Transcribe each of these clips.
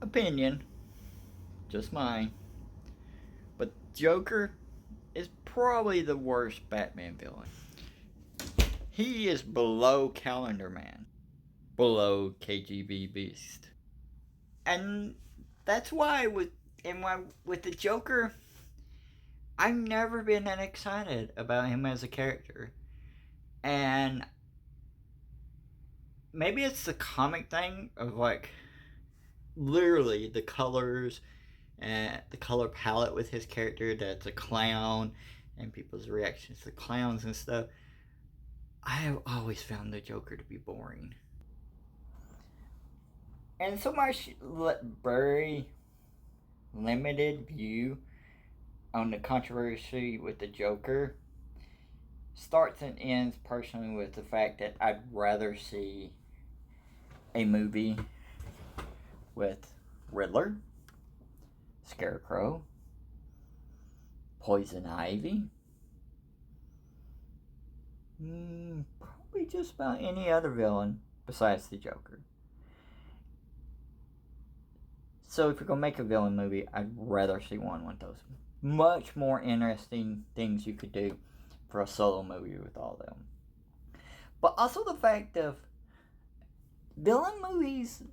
opinion, just mine, but Joker is probably the worst Batman villain. He is below Calendar Man, below KGB Beast. And that's why with the Joker, I've never been that excited about him as a character. And maybe it's the comic thing of like literally the colors and the color palette with his character that's a clown and people's reactions to clowns and stuff. I have always found the Joker to be boring. And so much very limited view on the controversy with the Joker starts and ends personally with the fact that I'd rather see a movie with Riddler, Scarecrow, Poison Ivy, probably just about any other villain besides the Joker. So if you're gonna make a villain movie, I'd rather see one with those much more interesting things you could do for a solo movie with all of them. But also the fact of villain movies,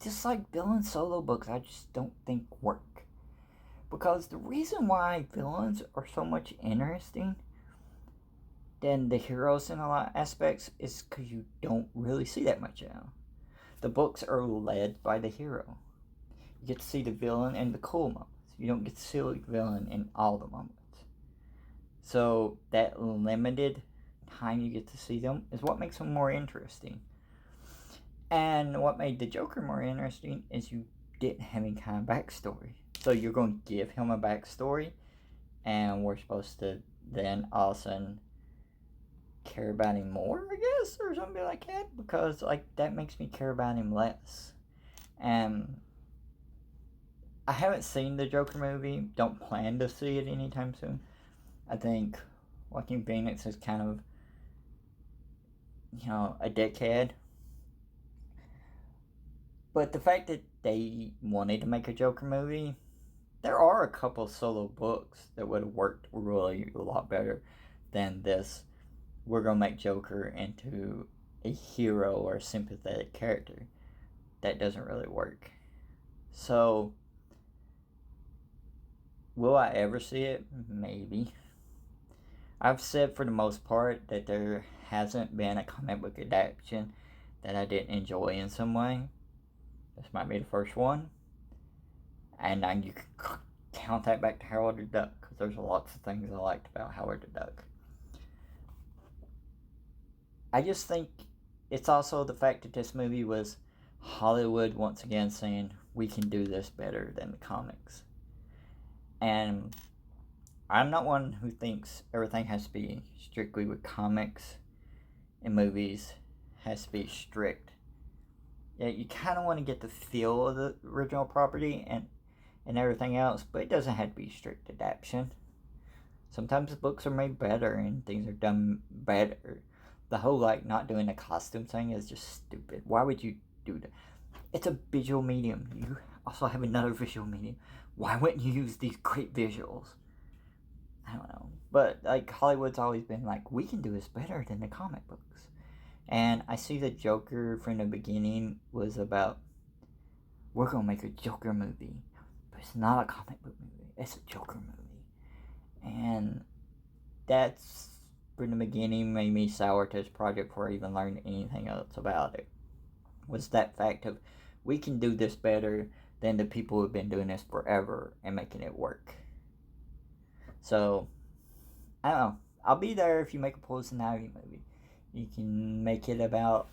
just like villain solo books, I just don't think work. Because the reason why villains are so much interesting than the heroes in a lot of aspects is because you don't really see that much now. The books are led by the hero. You get to see the villain in the cool moments. You don't get to see the villain in all the moments. So that limited time you get to see them is what makes them more interesting. And what made the Joker more interesting is you didn't have any kind of backstory. So you're going to give him a backstory, and we're supposed to then all of a sudden care about him more, I guess, or something like that, because like that makes me care about him less. And I haven't seen the Joker movie. Don't plan to see it anytime soon. I think Joaquin Phoenix is kind of, a dickhead. But the fact that they wanted to make a Joker movie, there are a couple solo books that would have worked really a lot better than this. We're going to make Joker into a hero or a sympathetic character. That doesn't really work. So, will I ever see it? Maybe. I've said for the most part that there hasn't been a comic book adaptation that I didn't enjoy in some way. This might be the first one. And now you can count that back to Howard the Duck, because there's lots of things I liked about Howard the Duck. I just think it's also the fact that this movie was Hollywood once again saying, we can do this better than the comics. And I'm not one who thinks everything has to be strictly with comics and movies, has to be strict. Yeah, you kind of want to get the feel of the original property and everything else, but it doesn't have to be strict adaptation. Sometimes the books are made better and things are done better. The whole not doing a costume thing is just stupid. Why would you do that? It's a visual medium. You also have another visual medium. Why wouldn't you use these great visuals? I don't know. But Hollywood's always been like, we can do this better than the comic books. And I see the Joker from the beginning was about, we're going to make a Joker movie. But it's not a comic book movie. It's a Joker movie. And that's, from the beginning, made me sour to this project before I even learned anything else about it. Was that fact of, we can do this better than the people who have been doing this forever and making it work. So, I don't know. I'll be there if you make a Poison Ivy movie. You can make it about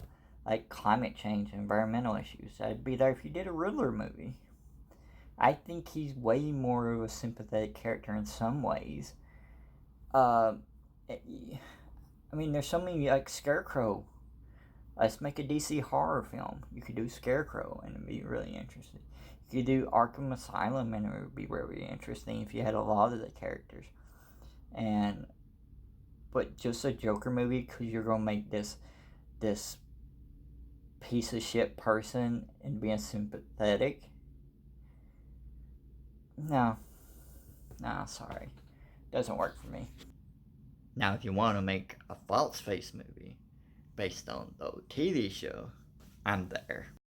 climate change and environmental issues. I'd be there if you did a Riddler movie. I think he's way more of a sympathetic character in some ways. I mean, there's so many Scarecrow. Let's make a DC horror film. You could do Scarecrow and it'd be really interesting. You could do Arkham Asylum and it would be really interesting if you had a lot of the characters. But just a Joker movie because you're gonna make this piece of shit person and being sympathetic. No. Nah, sorry. Doesn't work for me. Now, if you want to make a false face movie based on the TV show, I'm there.